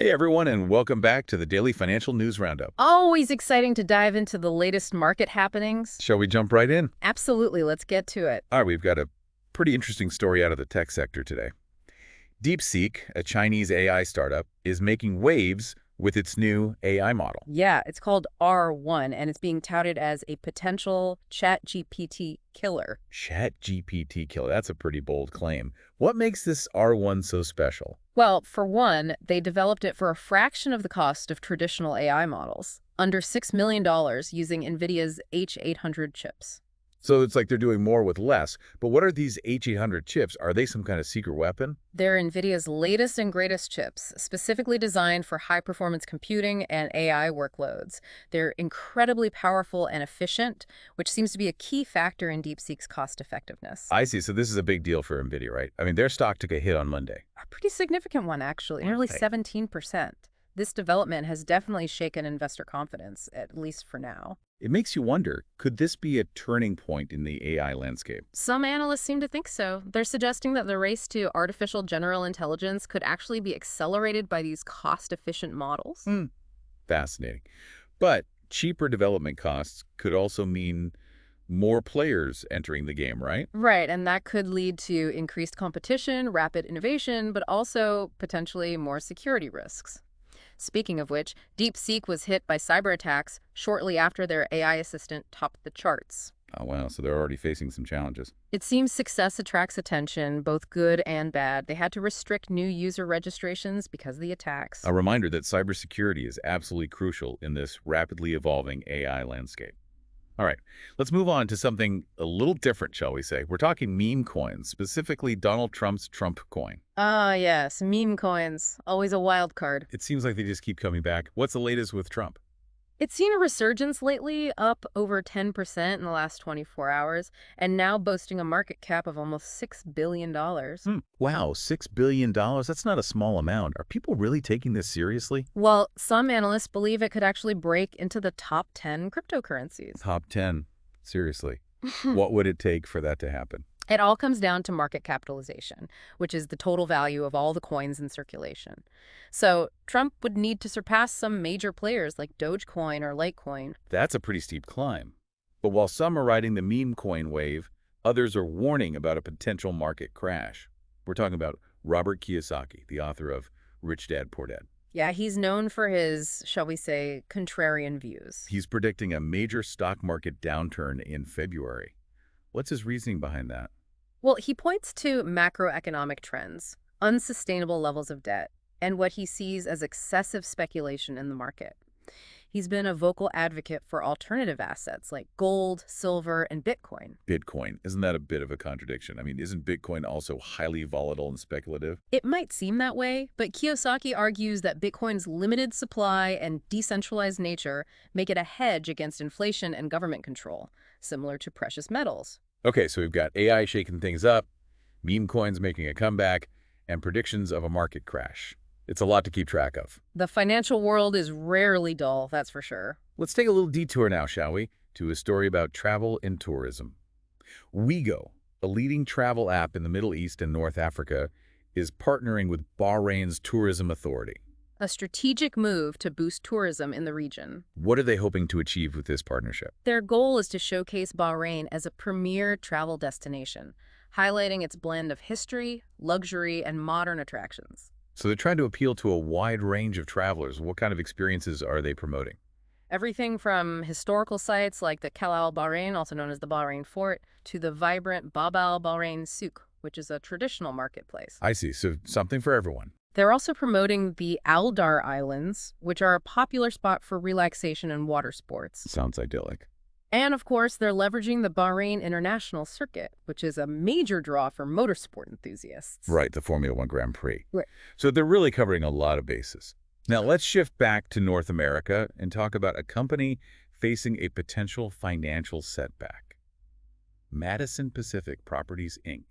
Hey everyone, and welcome back to the Daily Financial News Roundup. Always exciting to dive into the latest market happenings. Shall we jump right in? Absolutely, let's get to it. All right, we've got a pretty interesting story out of the tech sector today. DeepSeek, a Chinese AI startup, is making waves with its new AI model. Yeah, it's called R1, and it's being touted as a potential ChatGPT killer. ChatGPT killer, that's a pretty bold claim. What makes this R1 so special? Well, for one, they developed it for a fraction of the cost of traditional AI models, under $6 million using Nvidia's H800 chips. So it's like they're doing more with less, but what are these H800 chips? Are they some kind of secret weapon? They're NVIDIA's latest and greatest chips, specifically designed for high-performance computing and AI workloads. They're incredibly powerful and efficient, which seems to be a key factor in DeepSeek's cost-effectiveness. I see, so this is a big deal for Nvidia, right? I mean, their stock took a hit on Monday. A pretty significant one, actually, nearly Right. 17%. This development has definitely shaken investor confidence, at least for now. It makes you wonder, could this be a turning point in the AI landscape? Some analysts seem to think so. They're suggesting that the race to artificial general intelligence could actually be accelerated by these cost-efficient models. Fascinating. But cheaper development costs could also mean more players entering the game, right? Right, and that could lead to increased competition, rapid innovation, but also potentially more security risks. Speaking of which, DeepSeek was hit by cyber attacks shortly after their AI assistant topped the charts. Oh, wow, so they're already facing some challenges. It seems success attracts attention, both good and bad. They had to restrict new user registrations because of the attacks. A reminder that cybersecurity is absolutely crucial in this rapidly evolving AI landscape. All right, let's move on to something a little different, shall we say. We're talking meme coins, specifically Donald Trump's Trump coin. Ah, yes, meme coins. Always a wild card. It seems like they just keep coming back. What's the latest with Trump? It's seen a resurgence lately, up over 10% in the last 24 hours, and now boasting a market cap of almost $6 billion. Wow, $6 billion? That's not a small amount. Are people really taking this seriously? Well, some analysts believe it could actually break into the top 10 cryptocurrencies. Top 10. Seriously. What would it take for that to happen? It all comes down to market capitalization, which is the total value of all the coins in circulation. So Trump would need to surpass some major players like Dogecoin or Litecoin. That's a pretty steep climb. But while some are riding the meme coin wave, others are warning about a potential market crash. We're talking about Robert Kiyosaki, the author of Rich Dad, Poor Dad. Yeah, he's known for his, shall we say, contrarian views. He's predicting a major stock market downturn in February. What's his reasoning behind that? Well, he points to macroeconomic trends, unsustainable levels of debt, and what he sees as excessive speculation in the market. He's been a vocal advocate for alternative assets like gold, silver, and Bitcoin. Bitcoin. Isn't that a bit of a contradiction? I mean, isn't Bitcoin also highly volatile and speculative? It might seem that way, but Kiyosaki argues that Bitcoin's limited supply and decentralized nature make it a hedge against inflation and government control, similar to precious metals. Okay, so we've got AI shaking things up, meme coins making a comeback, and predictions of a market crash. It's a lot to keep track of. The financial world is rarely dull, that's for sure. Let's take a little detour now, shall we, to a story about travel and tourism. Ouigo, a leading travel app in the Middle East and North Africa, is partnering with Bahrain's tourism authority. A strategic move to boost tourism in the region. What are they hoping to achieve with this partnership? Their goal is to showcase Bahrain as a premier travel destination, highlighting its blend of history, luxury, and modern attractions. So they're trying to appeal to a wide range of travelers. What kind of experiences are they promoting? Everything from historical sites like the Kal Al Bahrain, also known as the Bahrain Fort, to the vibrant Bab al Bahrain Souk, which is a traditional marketplace. I see, so something for everyone. They're also promoting the Al Dar Islands, which are a popular spot for relaxation and water sports. Sounds idyllic. And of course, they're leveraging the Bahrain International Circuit, which is a major draw for motorsport enthusiasts. Right, the Formula One Grand Prix. Right. So they're really covering a lot of bases. Now let's shift back to North America and talk about a company facing a potential financial setback. Madison Pacific Properties, Inc.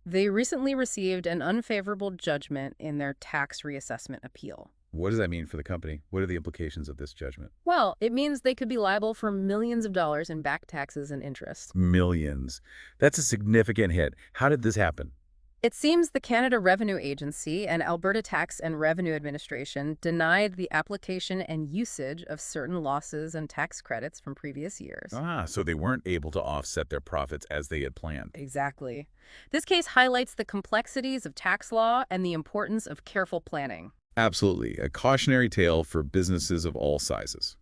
They recently received an unfavorable judgment in their tax reassessment appeal. What does that mean for the company? What are the implications of this judgment? Well, it means they could be liable for millions of dollars in back taxes and interest. Millions. That's a significant hit. How did this happen? It seems the Canada Revenue Agency and Alberta Tax and Revenue Administration denied the application and usage of certain losses and tax credits from previous years. Ah, so they weren't able to offset their profits as they had planned. Exactly. This case highlights the complexities of tax law and the importance of careful planning. Absolutely, a cautionary tale for businesses of all sizes.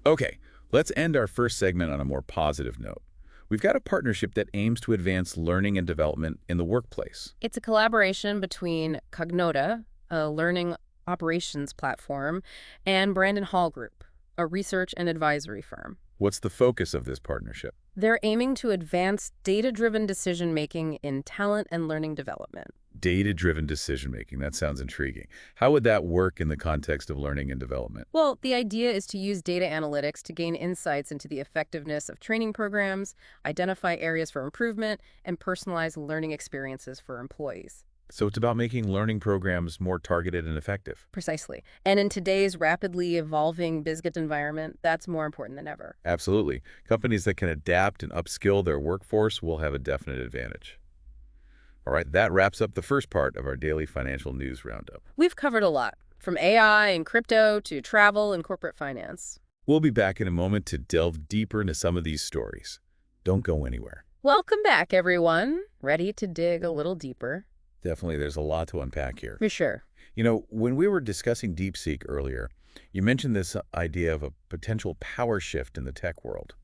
Okay, let's end our first segment on a more positive note. We've got a partnership that aims to advance learning and development in the workplace. It's a collaboration between Cognota, a learning operations platform, and Brandon Hall Group, a research and advisory firm. What's the focus of this partnership? They're aiming to advance data-driven decision-making in talent and learning development. Data-driven decision-making. That sounds intriguing. How would that work in the context of learning and development? Well, the idea is to use data analytics to gain insights into the effectiveness of training programs, identify areas for improvement, and personalize learning experiences for employees. So it's about making learning programs more targeted and effective. Precisely. And in today's rapidly evolving business environment, that's more important than ever. Absolutely. Companies that can adapt and upskill their workforce will have a definite advantage. All right, that wraps up the first part of our daily financial news roundup. We've covered a lot, from AI and crypto to travel and corporate finance. We'll be back in a moment to delve deeper into some of these stories. Don't go anywhere. Welcome back, everyone. Ready to dig a little deeper? Definitely, there's a lot to unpack here. For sure. You know, when we were discussing DeepSeek earlier, you mentioned this idea of a potential power shift in the tech world.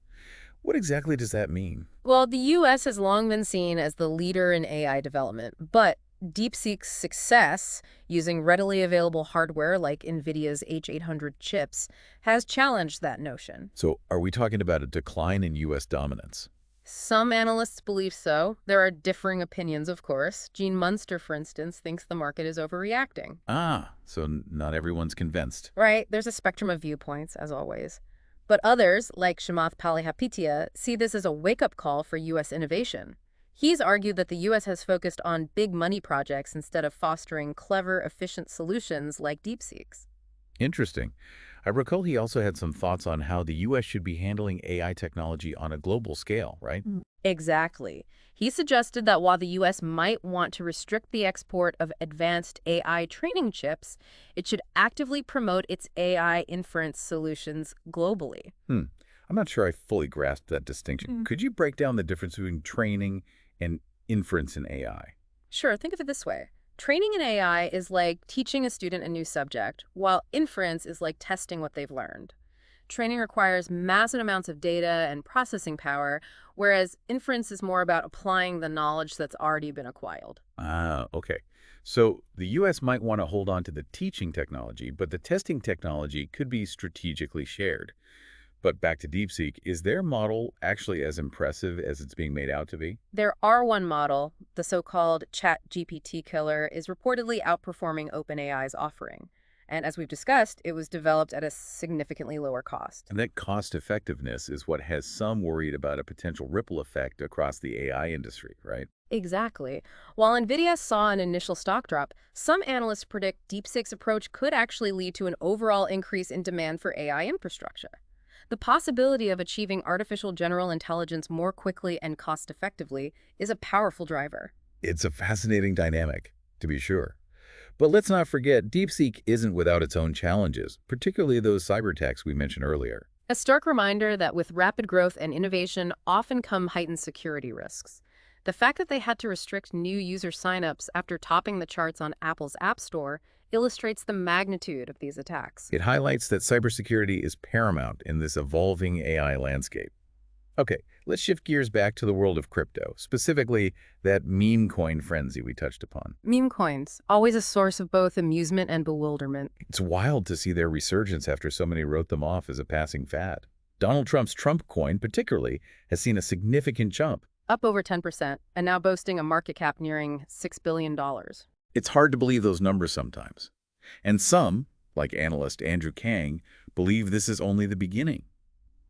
What exactly does that mean? Well, the U.S. has long been seen as the leader in AI development, but DeepSeek's success using readily available hardware like Nvidia's H800 chips has challenged that notion. So are we talking about a decline in U.S. dominance? Some analysts believe so. There are differing opinions, of course. Gene Munster, for instance, thinks the market is overreacting. Ah, so not everyone's convinced. Right, there's a spectrum of viewpoints, as always. But others, like Shamath Palihapitiya, see this as a wake-up call for U.S. innovation. He's argued that the U.S. has focused on big money projects instead of fostering clever, efficient solutions like DeepSeek's. Interesting. I recall he also had some thoughts on how the U.S. should be handling AI technology on a global scale, right? Exactly. He suggested that while the U.S. might want to restrict the export of advanced AI training chips, it should actively promote its AI inference solutions globally. I'm not sure I fully grasped that distinction. Could you break down the difference between training and inference in AI? Sure, think of it this way. Training in AI is like teaching a student a new subject, while inference is like testing what they've learned. Training requires massive amounts of data and processing power, whereas inference is more about applying the knowledge that's already been acquired. Ah, okay. So the U.S. might want to hold on to the teaching technology, but the testing technology could be strategically shared. But back to DeepSeek, is their model actually as impressive as it's being made out to be? Their R1 model, the so-called ChatGPT killer, is reportedly outperforming OpenAI's offering. And as we've discussed, it was developed at a significantly lower cost. And that cost effectiveness is what has some worried about a potential ripple effect across the AI industry, right? Exactly. While Nvidia saw an initial stock drop, some analysts predict DeepSeek's approach could actually lead to an overall increase in demand for AI infrastructure. The possibility of achieving artificial general intelligence more quickly and cost-effectively is a powerful driver. It's a fascinating dynamic, to be sure. But let's not forget, DeepSeek isn't without its own challenges, particularly those cyber attacks we mentioned earlier. A stark reminder that with rapid growth and innovation often come heightened security risks. The fact that they had to restrict new user signups after topping the charts on Apple's App Store illustrates the magnitude of these attacks. It highlights that cybersecurity is paramount in this evolving AI landscape. Okay, let's shift gears back to the world of crypto, specifically that meme coin frenzy we touched upon. Meme coins, always a source of both amusement and bewilderment. It's wild to see their resurgence after so many wrote them off as a passing fad. Donald Trump's Trump coin, particularly, has seen a significant jump. Up over 10%, and now boasting a market cap nearing $6 billion. It's hard to believe those numbers sometimes. And some, like analyst Andrew Kang, believe this is only the beginning.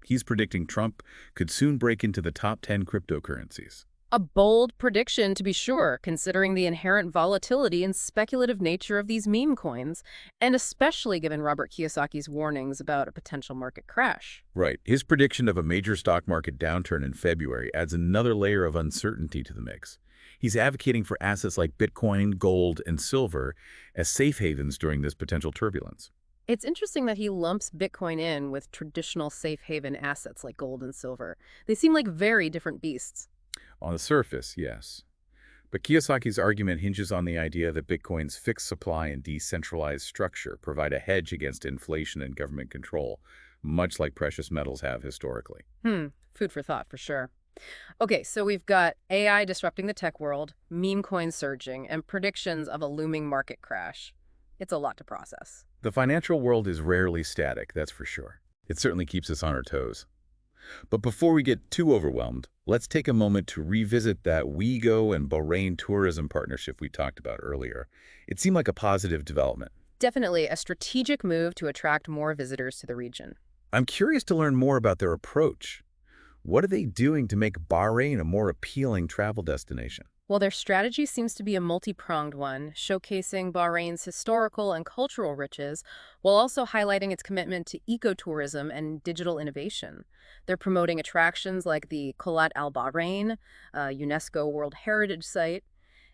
He's predicting Trump could soon break into the top 10 cryptocurrencies. A bold prediction, to be sure, considering the inherent volatility and speculative nature of these meme coins, and especially given Robert Kiyosaki's warnings about a potential market crash. Right. His prediction of a major stock market downturn in February adds another layer of uncertainty to the mix. He's advocating for assets like Bitcoin, gold, and silver as safe havens during this potential turbulence. It's interesting that he lumps Bitcoin in with traditional safe haven assets like gold and silver. They seem like very different beasts. On the surface, yes. But Kiyosaki's argument hinges on the idea that Bitcoin's fixed supply and decentralized structure provide a hedge against inflation and government control, much like precious metals have historically. Food for thought for sure. Okay, so we've got AI disrupting the tech world, meme coins surging, and predictions of a looming market crash. It's a lot to process. The financial world is rarely static, that's for sure. It certainly keeps us on our toes. But before we get too overwhelmed, let's take a moment to revisit that WeGo and Bahrain tourism partnership we talked about earlier. It seemed like a positive development. Definitely a strategic move to attract more visitors to the region. I'm curious to learn more about their approach. What are they doing to make Bahrain a more appealing travel destination? Well, their strategy seems to be a multi-pronged one, showcasing Bahrain's historical and cultural riches, while also highlighting its commitment to ecotourism and digital innovation. They're promoting attractions like the Qalat Al Bahrain, a UNESCO World Heritage Site,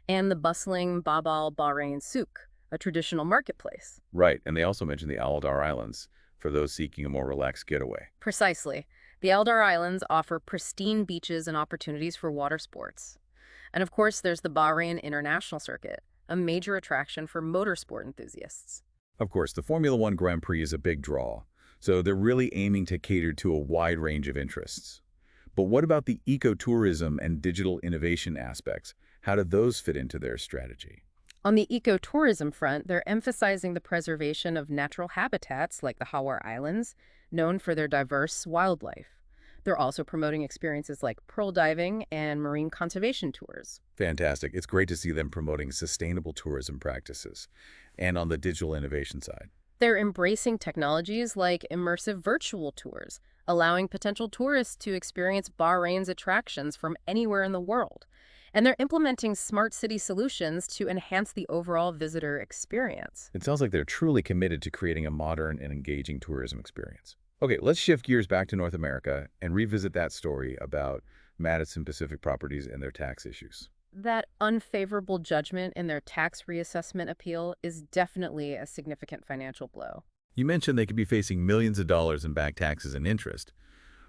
and the bustling Bab al Bahrain Souk, a traditional marketplace. Right, and they also mentioned the Aldar Islands for those seeking a more relaxed getaway. Precisely. The Eldar Islands offer pristine beaches and opportunities for water sports. And of course, there's the Bahrain International Circuit, a major attraction for motorsport enthusiasts. Of course, the Formula One Grand Prix is a big draw, so they're really aiming to cater to a wide range of interests. But what about the ecotourism and digital innovation aspects? How do those fit into their strategy? On the ecotourism front, they're emphasizing the preservation of natural habitats like the Hawar Islands, known for their diverse wildlife. They're also promoting experiences like pearl diving and marine conservation tours. Fantastic. It's great to see them promoting sustainable tourism practices. And on the digital innovation side. They're embracing technologies like immersive virtual tours, allowing potential tourists to experience Bahrain's attractions from anywhere in the world. And they're implementing smart city solutions to enhance the overall visitor experience. It sounds like they're truly committed to creating a modern and engaging tourism experience. Okay, let's shift gears back to North America and revisit that story about Madison Pacific Properties and their tax issues. That unfavorable judgment in their tax reassessment appeal is definitely a significant financial blow. You mentioned they could be facing millions of dollars in back taxes and interest.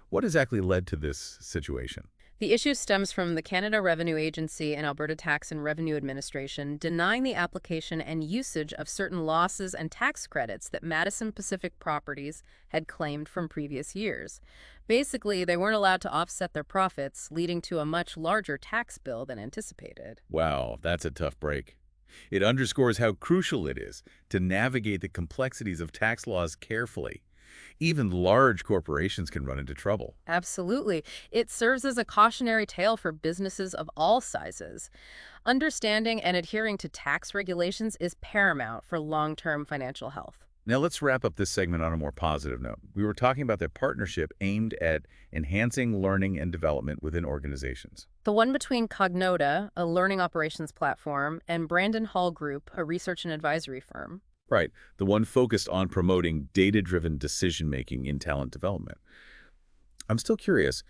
What exactly led to this situation? The issue stems from the Canada Revenue Agency and Alberta Tax and Revenue Administration denying the application and usage of certain losses and tax credits that Madison Pacific Properties had claimed from previous years. Basically, they weren't allowed to offset their profits, leading to a much larger tax bill than anticipated. Wow, that's a tough break. It underscores how crucial it is to navigate the complexities of tax laws carefully. Even large corporations can run into trouble. Absolutely. It serves as a cautionary tale for businesses of all sizes. Understanding and adhering to tax regulations is paramount for long-term financial health. Now let's wrap up this segment on a more positive note. We were talking about their partnership aimed at enhancing learning and development within organizations. The one between Cognota, a learning operations platform, and Brandon Hall Group, a research and advisory firm. Right, the one focused on promoting data-driven decision-making in talent development. I'm still curious,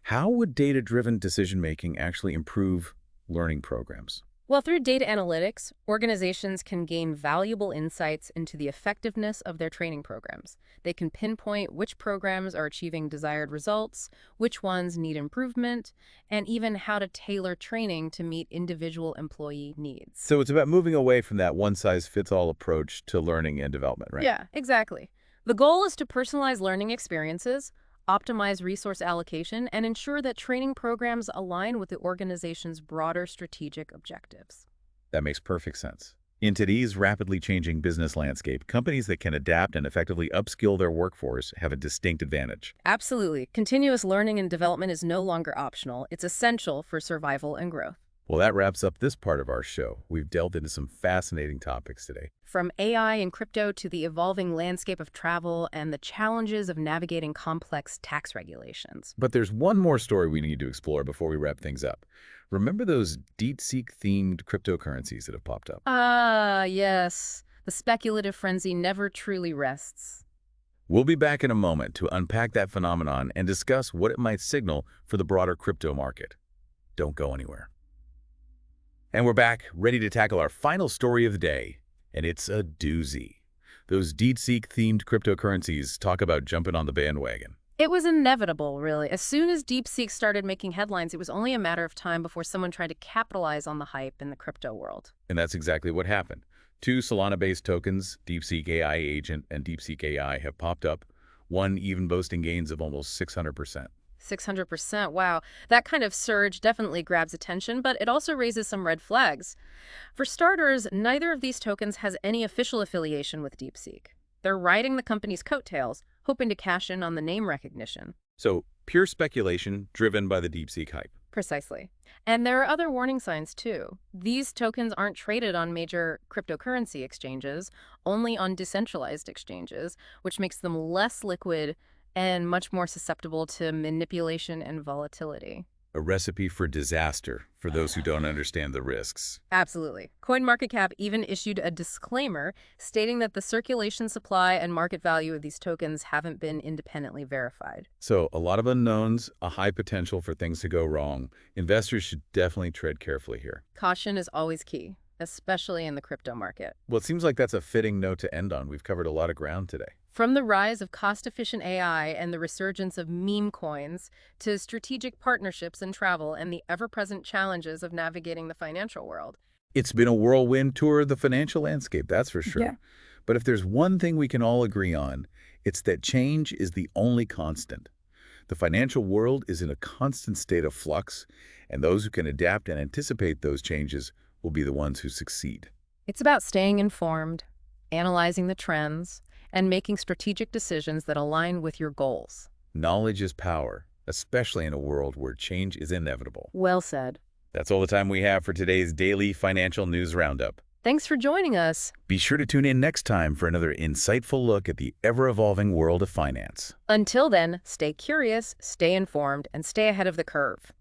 how would data-driven decision-making actually improve learning programs? Well, through data analytics, organizations can gain valuable insights into the effectiveness of their training programs. They can pinpoint which programs are achieving desired results, which ones need improvement, and even how to tailor training to meet individual employee needs. So it's about moving away from that one-size-fits-all approach to learning and development, right? Yeah, exactly. The goal is to personalize learning experiences, optimize resource allocation, and ensure that training programs align with the organization's broader strategic objectives. That makes perfect sense. In today's rapidly changing business landscape, companies that can adapt and effectively upskill their workforce have a distinct advantage. Absolutely. Continuous learning and development is no longer optional. It's essential for survival and growth. Well, that wraps up this part of our show. We've delved into some fascinating topics today. From AI and crypto to the evolving landscape of travel and the challenges of navigating complex tax regulations. But there's one more story we need to explore before we wrap things up. Remember those DeepSeek-themed cryptocurrencies that have popped up? Ah, yes. The speculative frenzy never truly rests. We'll be back in a moment to unpack that phenomenon and discuss what it might signal for the broader crypto market. Don't go anywhere. And we're back, ready to tackle our final story of the day. And it's a doozy. Those DeepSeek-themed cryptocurrencies talk about jumping on the bandwagon. It was inevitable, really. As soon as DeepSeek started making headlines, it was only a matter of time before someone tried to capitalize on the hype in the crypto world. And that's exactly what happened. Two Solana-based tokens, DeepSeek AI Agent and DeepSeek AI, have popped up, one even boasting gains of almost 600%. 600%. Wow. That kind of surge definitely grabs attention, but it also raises some red flags. For starters, neither of these tokens has any official affiliation with DeepSeek. They're riding the company's coattails, hoping to cash in on the name recognition. So, pure speculation driven by the DeepSeek hype. Precisely. And there are other warning signs, too. These tokens aren't traded on major cryptocurrency exchanges, only on decentralized exchanges, which makes them less liquid and much more susceptible to manipulation and volatility. A recipe for disaster for those who don't understand the risks. Absolutely. CoinMarketCap even issued a disclaimer stating that the circulation supply and market value of these tokens haven't been independently verified. So, a lot of unknowns, a high potential for things to go wrong. Investors should definitely tread carefully here. Caution is always key, especially in the crypto market. Well, it seems like that's a fitting note to end on. We've covered a lot of ground today. From the rise of cost-efficient AI and the resurgence of meme coins to strategic partnerships in travel and the ever-present challenges of navigating the financial world. It's been a whirlwind tour of the financial landscape, that's for sure. Yeah. But if there's one thing we can all agree on, it's that change is the only constant. The financial world is in a constant state of flux, and those who can adapt and anticipate those changes will be the ones who succeed. It's about staying informed, analyzing the trends, and making strategic decisions that align with your goals. Knowledge is power, especially in a world where change is inevitable. Well said. That's all the time we have for today's daily financial news roundup. Thanks for joining us. Be sure to tune in next time for another insightful look at the ever-evolving world of finance. Until then, stay curious, stay informed, and stay ahead of the curve.